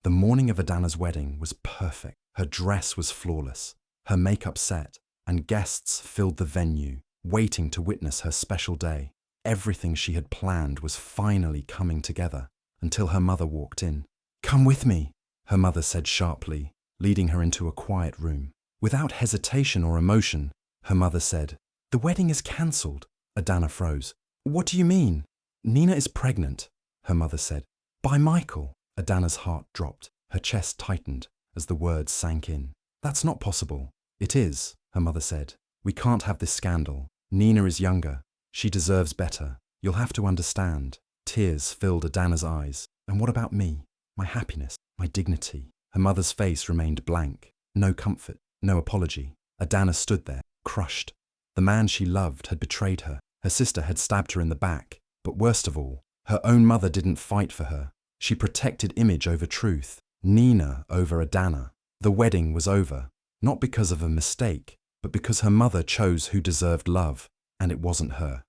The morning of Adana's wedding was perfect. Her dress was flawless, her makeup set, and guests filled the venue, waiting to witness her special day. Everything she had planned was finally coming together until her mother walked in. "Come with me," her mother said sharply, leading her into a quiet room. Without hesitation or emotion, her mother said, "The wedding is cancelled." Adana froze. "What do you mean?" "Nina is pregnant," her mother said. "By Michael." Adana's heart dropped. Her chest tightened as the words sank in. "That's not possible." "It is," her mother said. "We can't have this scandal. Nina is younger. She deserves better. You'll have to understand." Tears filled Adana's eyes. "And what about me? My happiness, my dignity?" Her mother's face remained blank. No comfort, no apology. Adana stood there, crushed. The man she loved had betrayed her. Her sister had stabbed her in the back. But worst of all, her own mother didn't fight for her. She protected image over truth, Nina over Adana. The wedding was over, not because of a mistake, but because her mother chose who deserved love, and it wasn't her.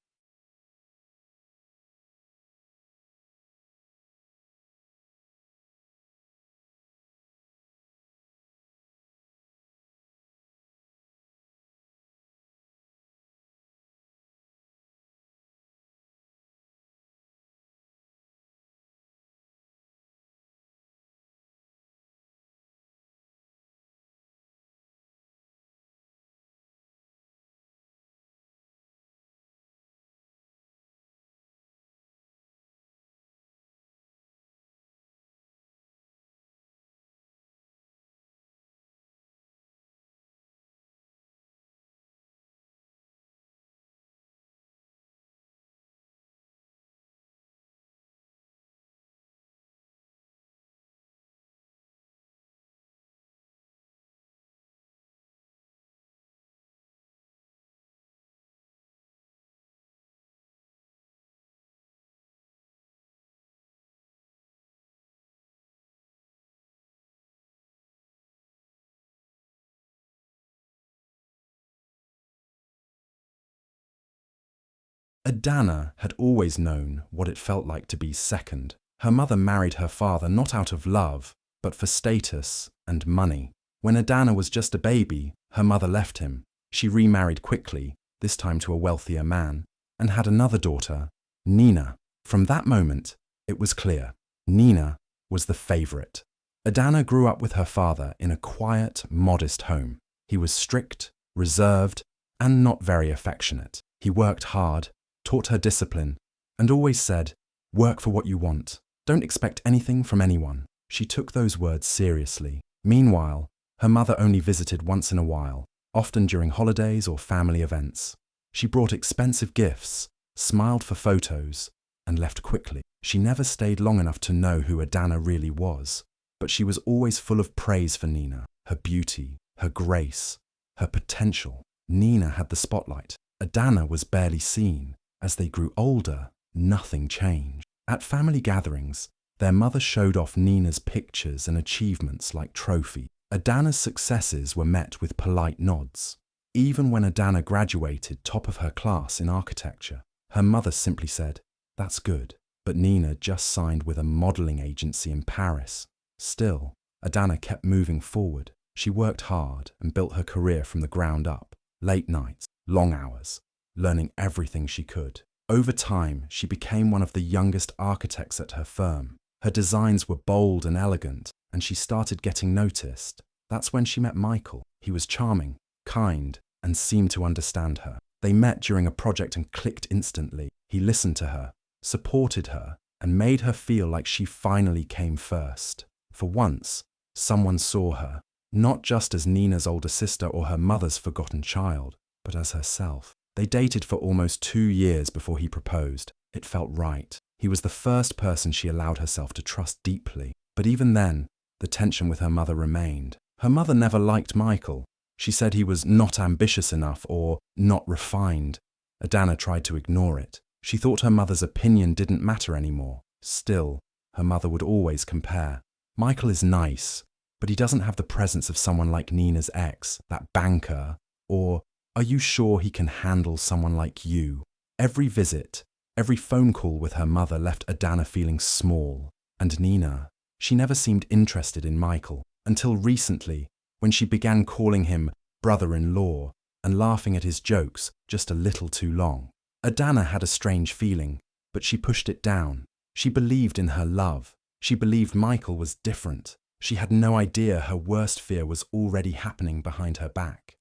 Adana had always known what it felt like to be second. Her mother married her father not out of love, but for status and money. When Adana was just a baby, her mother left him. She remarried quickly, this time to a wealthier man, and had another daughter, Nina. From that moment, it was clear. Nina was the favorite. Adana grew up with her father in a quiet, modest home. He was strict, reserved, and not very affectionate. He worked hard, taught her discipline, and always said, "Work for what you want. Don't expect anything from anyone." She took those words seriously. Meanwhile, her mother only visited once in a while, often during holidays or family events. She brought expensive gifts, smiled for photos, and left quickly. She never stayed long enough to know who Adana really was, but she was always full of praise for Nina, her beauty, her grace, her potential. Nina had the spotlight. Adana was barely seen. As they grew older, nothing changed. At family gatherings, their mother showed off Nina's pictures and achievements like trophies. Adana's successes were met with polite nods. Even when Adana graduated top of her class in architecture, her mother simply said, "That's good." But Nina just signed with a modeling agency in Paris. Still, Adana kept moving forward. She worked hard and built her career from the ground up. Late nights, long hours, learning everything she could. Over time, she became one of the youngest architects at her firm. Her designs were bold and elegant, and she started getting noticed. That's when she met Michael. He was charming, kind, and seemed to understand her. They met during a project and clicked instantly. He listened to her, supported her, and made her feel like she finally came first. For once, someone saw her, not just as Nina's older sister or her mother's forgotten child, but as herself. They dated for almost 2 years before he proposed. It felt right. He was the first person she allowed herself to trust deeply. But even then, the tension with her mother remained. Her mother never liked Michael. She said he was not ambitious enough or not refined. Adana tried to ignore it. She thought her mother's opinion didn't matter anymore. Still, her mother would always compare. "Michael is nice, but he doesn't have the presence of someone like Nina's ex, that banker," or "Are you sure he can handle someone like you?" Every visit, every phone call with her mother left Adana feeling small, and Nina She never seemed interested in Michael, until recently, when she began calling him brother-in-law and laughing at his jokes just a little too long. Adana had a strange feeling, but she pushed it down. She believed in her love. She believed Michael was different. She had no idea her worst fear was already happening behind her back.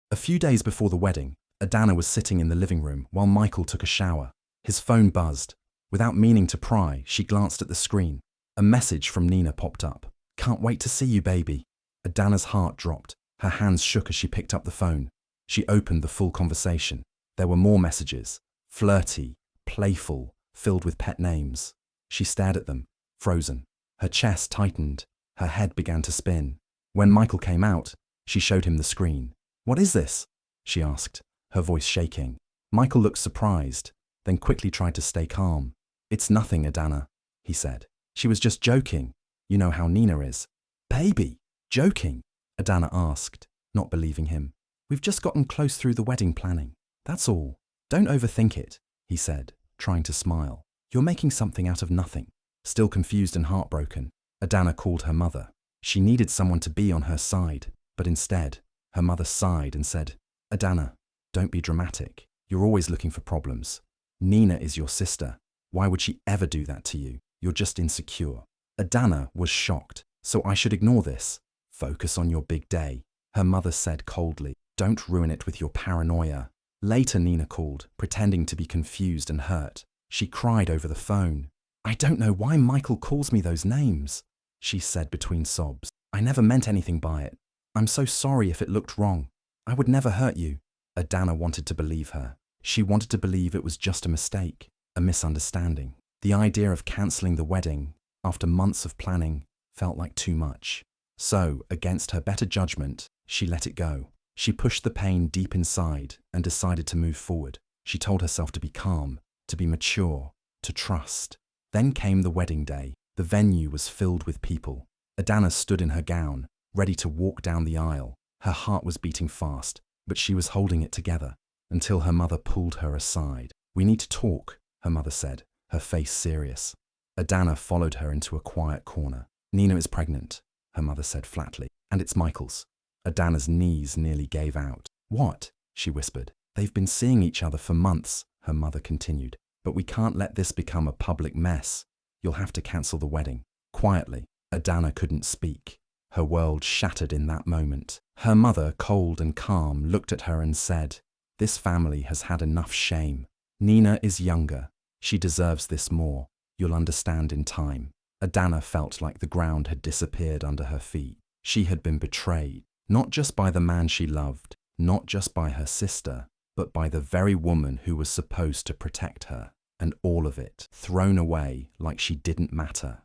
A few days before the wedding, Adana was sitting in the living room while Michael took a shower. His phone buzzed. Without meaning to pry, she glanced at the screen. A message from Nina popped up. "Can't wait to see you, baby." Adana's heart dropped. Her hands shook as she picked up the phone. She opened the full conversation. There were more messages. Flirty, playful, filled with pet names. She stared at them, frozen. Her chest tightened. Her head began to spin. When Michael came out, she showed him the screen. "What is this?" she asked, her voice shaking. Michael looked surprised, then quickly tried to stay calm. "It's nothing, Adana," he said. "She was just joking. You know how Nina is." "Baby, joking?" Adana asked, not believing him. "We've just gotten close through the wedding planning. That's all. Don't overthink it," he said, trying to smile. "You're making something out of nothing." Still confused and heartbroken, Adana called her mother. She needed someone to be on her side, but instead, her mother sighed and said, "Adana, don't be dramatic. You're always looking for problems. Nina is your sister. Why would she ever do that to you? You're just insecure." Adana was shocked. "So I should ignore this? Focus on your big day," her mother said coldly. "Don't ruin it with your paranoia." Later, Nina called, pretending to be confused and hurt. She cried over the phone. "I don't know why Michael calls me those names," she said between sobs. "I never meant anything by it. I'm so sorry if it looked wrong. I would never hurt you." Adana wanted to believe her. She wanted to believe it was just a mistake, a misunderstanding. The idea of cancelling the wedding, after months of planning, felt like too much. So, against her better judgment, she let it go. She pushed the pain deep inside and decided to move forward. She told herself to be calm, to be mature, to trust. Then came the wedding day. The venue was filled with people. Adana stood in her gown, ready to walk down the aisle. Her heart was beating fast, but she was holding it together until her mother pulled her aside. "We need to talk," her mother said, her face serious. Adana followed her into a quiet corner. "Nina is pregnant," her mother said flatly, "and it's Michael's." Adana's knees nearly gave out. "What?" she whispered. "They've been seeing each other for months," her mother continued. "But we can't let this become a public mess. You'll have to cancel the wedding." Quietly, Adana couldn't speak. Her world shattered in that moment. Her mother, cold and calm, looked at her and said, "This family has had enough shame. Nina is younger. She deserves this more. You'll understand in time." Adana felt like the ground had disappeared under her feet. She had been betrayed, not just by the man she loved, not just by her sister, but by the very woman who was supposed to protect her. And all of it thrown away like she didn't matter.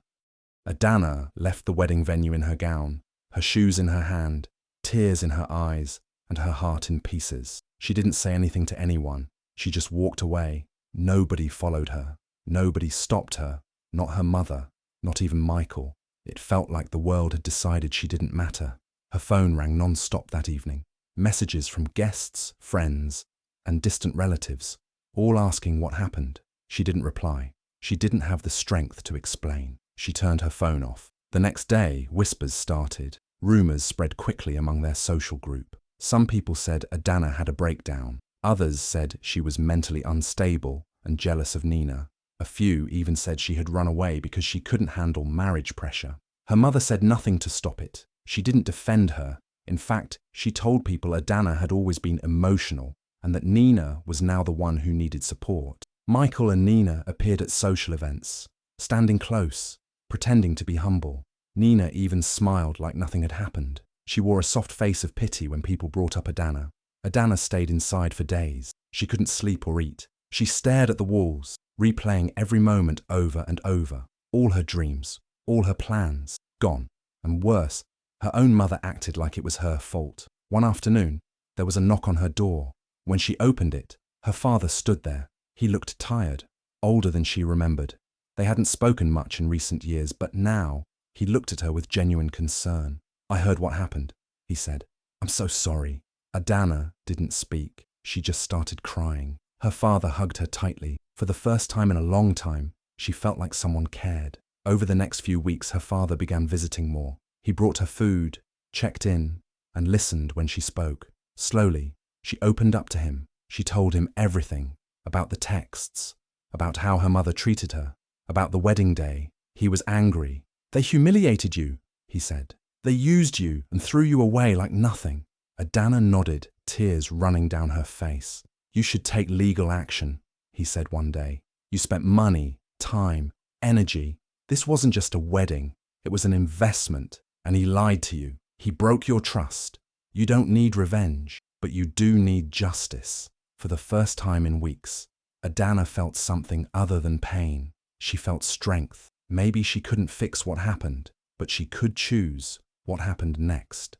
Adana left the wedding venue in her gown, her shoes in her hand, tears in her eyes, and her heart in pieces. She didn't say anything to anyone. She just walked away. Nobody followed her. Nobody stopped her. Not her mother. Not even Michael. It felt like the world had decided she didn't matter. Her phone rang non-stop that evening. Messages from guests, friends, and distant relatives, all asking what happened. She didn't reply. She didn't have the strength to explain. She turned her phone off. The next day, whispers started. Rumours spread quickly among their social group. Some people said Adana had a breakdown. Others said she was mentally unstable and jealous of Nina. A few even said she had run away because she couldn't handle marriage pressure. Her mother said nothing to stop it. She didn't defend her. In fact, she told people Adana had always been emotional and that Nina was now the one who needed support. Michael and Nina appeared at social events, standing close, pretending to be humble. Nina even smiled like nothing had happened. She wore a soft face of pity when people brought up Adana. Adana stayed inside for days. She couldn't sleep or eat. She stared at the walls, replaying every moment over and over. All her dreams, all her plans, gone. And worse, her own mother acted like it was her fault. One afternoon, there was a knock on her door. When she opened it, her father stood there. He looked tired, older than she remembered. They hadn't spoken much in recent years, but now he looked at her with genuine concern. "I heard what happened," he said. "I'm so sorry." Adana didn't speak. She just started crying. Her father hugged her tightly. For the first time in a long time, she felt like someone cared. Over the next few weeks, her father began visiting more. He brought her food, checked in, and listened when she spoke. Slowly, she opened up to him. She told him everything about the texts, about how her mother treated her, about the wedding day. He was angry. "They humiliated you," he said. "They used you and threw you away like nothing." Adana nodded, tears running down her face. "You should take legal action," he said one day. "You spent money, time, energy. This wasn't just a wedding. It was an investment, and he lied to you. He broke your trust. You don't need revenge, but you do need justice." For the first time in weeks, Adana felt something other than pain. She felt strength. Maybe she couldn't fix what happened, but she could choose what happened next.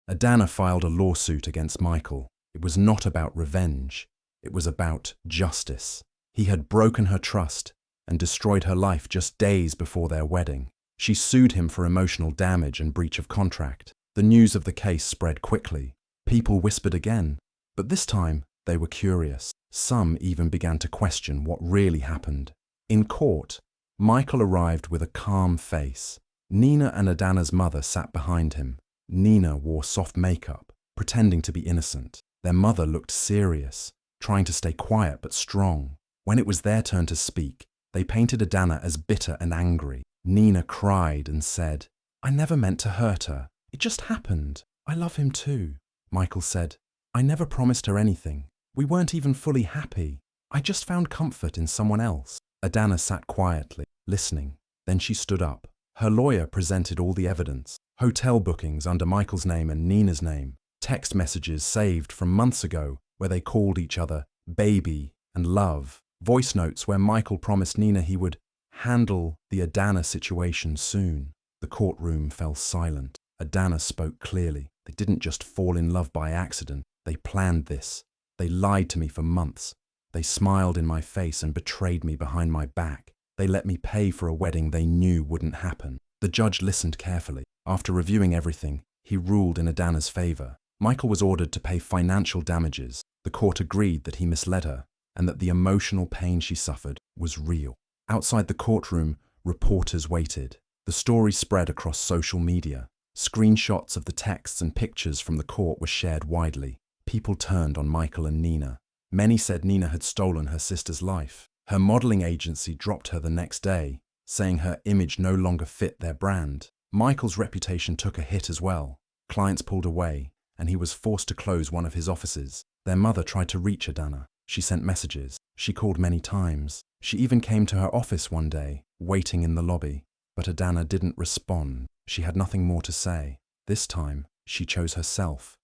Adana filed a lawsuit against Michael. It was not about revenge. It was about justice. He had broken her trust and destroyed her life just days before their wedding. She sued him for emotional damage and breach of contract. The news of the case spread quickly. People whispered again, but this time they were curious. Some even began to question what really happened. In court, Michael arrived with a calm face. Nina and Adana's mother sat behind him. Nina wore soft makeup, pretending to be innocent. Their mother looked serious, trying to stay quiet but strong. When it was their turn to speak, they painted Adana as bitter and angry. Nina cried and said, "I never meant to hurt her. It just happened. I love him too." Michael said, "I never promised her anything. We weren't even fully happy. I just found comfort in someone else." Adana sat quietly, listening. Then she stood up. Her lawyer presented all the evidence. Hotel bookings under Michael's name and Nina's name. Text messages saved from months ago where they called each other baby and love. Voice notes where Michael promised Nina he would handle the Adana situation soon. The courtroom fell silent. Adana spoke clearly. "They didn't just fall in love by accident. They planned this. They lied to me for months. They smiled in my face and betrayed me behind my back. They let me pay for a wedding they knew wouldn't happen." The judge listened carefully. After reviewing everything, he ruled in Adana's favor. Michael was ordered to pay financial damages. The court agreed that he misled her and that the emotional pain she suffered was real. Outside the courtroom, reporters waited. The story spread across social media. Screenshots of the texts and pictures from the court were shared widely. People turned on Michael and Nina. Many said Nina had stolen her sister's life. Her modeling agency dropped her the next day, saying her image no longer fit their brand. Michael's reputation took a hit as well. Clients pulled away, and he was forced to close one of his offices. Their mother tried to reach Adana. She sent messages. She called many times. She even came to her office one day, waiting in the lobby. But Adana didn't respond. She had nothing more to say. This time, she chose herself.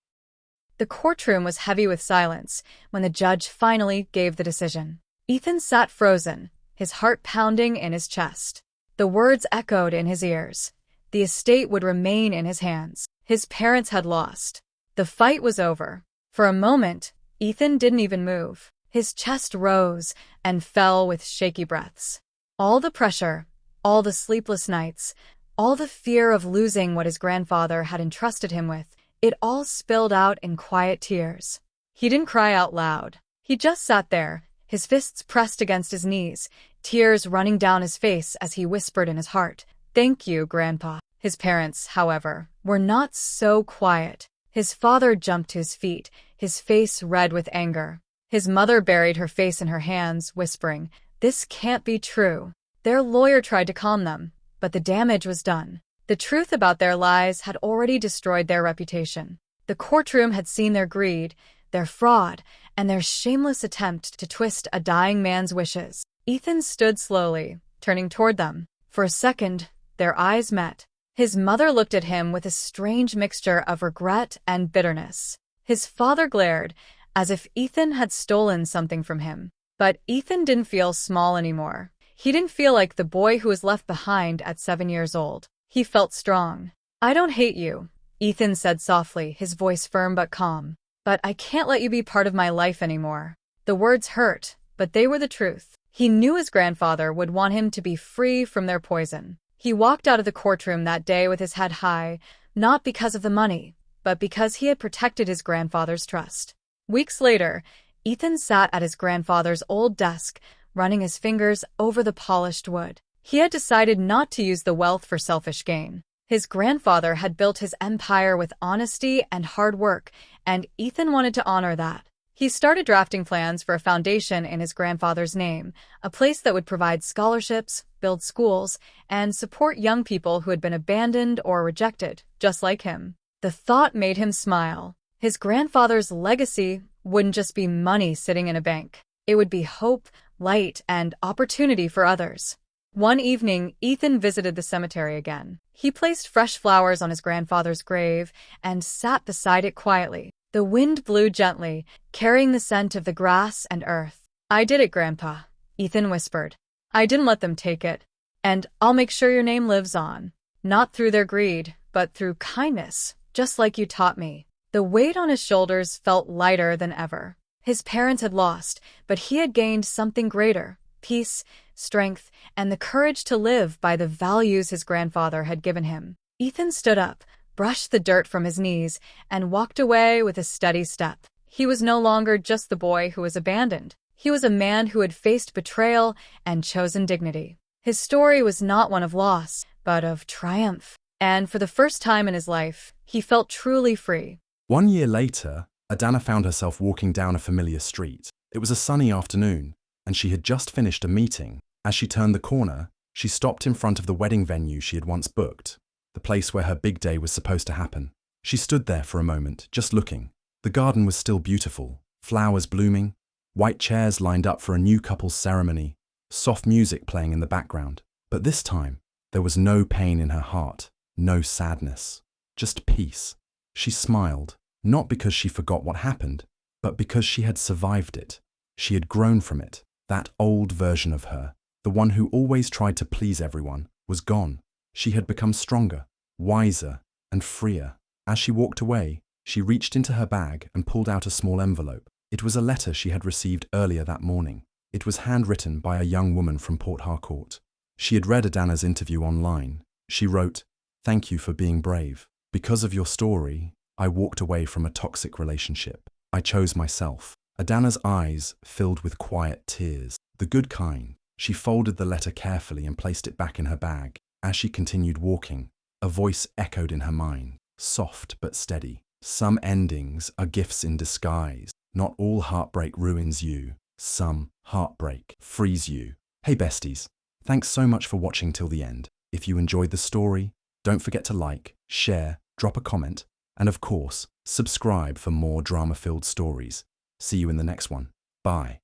The courtroom was heavy with silence when the judge finally gave the decision. Ethan sat frozen, his heart pounding in his chest. The words echoed in his ears. The estate would remain in his hands. His parents had lost. The fight was over. For a moment, Ethan didn't even move. His chest rose and fell with shaky breaths. All the pressure, all the sleepless nights, all the fear of losing what his grandfather had entrusted him with, it all spilled out in quiet tears. He didn't cry out loud. He just sat there, his fists pressed against his knees, tears running down his face as he whispered in his heart, "Thank you, Grandpa." His parents, however, were not so quiet. His father jumped to his feet, his face red with anger. His mother buried her face in her hands, whispering, "This can't be true." Their lawyer tried to calm them, but the damage was done. The truth about their lies had already destroyed their reputation. The courtroom had seen their greed, their fraud, and their shameless attempt to twist a dying man's wishes. Ethan stood slowly, turning toward them. For a second, their eyes met. His mother looked at him with a strange mixture of regret and bitterness. His father glared, as if Ethan had stolen something from him. But Ethan didn't feel small anymore. He didn't feel like the boy who was left behind at 7 years old. He felt strong. "I don't hate you," Ethan said softly, his voice firm but calm. "But I can't let you be part of my life anymore." The words hurt, but they were the truth. He knew his grandfather would want him to be free from their poison. He walked out of the courtroom that day with his head high, not because of the money, but because he had protected his grandfather's trust. Weeks later, Ethan sat at his grandfather's old desk, running his fingers over the polished wood. He had decided not to use the wealth for selfish gain. His grandfather had built his empire with honesty and hard work, and Ethan wanted to honor that. He started drafting plans for a foundation in his grandfather's name, a place that would provide scholarships, build schools, and support young people who had been abandoned or rejected, just like him. The thought made him smile. His grandfather's legacy wouldn't just be money sitting in a bank. It would be hope, light, and opportunity for others. One evening, Ethan visited the cemetery again. He placed fresh flowers on his grandfather's grave and sat beside it quietly. The wind blew gently, carrying the scent of the grass and earth. "I did it, Grandpa," Ethan whispered. "I didn't let them take it. And I'll make sure your name lives on. Not through their greed, but through kindness, just like you taught me." The weight on his shoulders felt lighter than ever. His parents had lost, but he had gained something greater: peace, strength, and the courage to live by the values his grandfather had given him. Ethan stood up, brushed the dirt from his knees, and walked away with a steady step. He was no longer just the boy who was abandoned. He was a man who had faced betrayal and chosen dignity. His story was not one of loss, but of triumph. And for the first time in his life, he felt truly free. 1 year later, Adana found herself walking down a familiar street. It was a sunny afternoon, and she had just finished a meeting. As she turned the corner, she stopped in front of the wedding venue she had once booked, the place where her big day was supposed to happen. She stood there for a moment, just looking. The garden was still beautiful, flowers blooming, white chairs lined up for a new couple's ceremony, soft music playing in the background. But this time, there was no pain in her heart, no sadness, just peace. She smiled, not because she forgot what happened, but because she had survived it. She had grown from it. That old version of her, the one who always tried to please everyone, was gone. She had become stronger, wiser, and freer. As she walked away, she reached into her bag and pulled out a small envelope. It was a letter she had received earlier that morning. It was handwritten by a young woman from Port Harcourt. She had read Adana's interview online. She wrote, "Thank you for being brave. Because of your story, I walked away from a toxic relationship. I chose myself." Adana's eyes filled with quiet tears, the good kind. She folded the letter carefully and placed it back in her bag. As she continued walking, a voice echoed in her mind, soft but steady. "Some endings are gifts in disguise. Not all heartbreak ruins you. Some heartbreak frees you." Hey besties, thanks so much for watching till the end. If you enjoyed the story, don't forget to like, share, drop a comment, and of course, subscribe for more drama-filled stories. See you in the next one. Bye.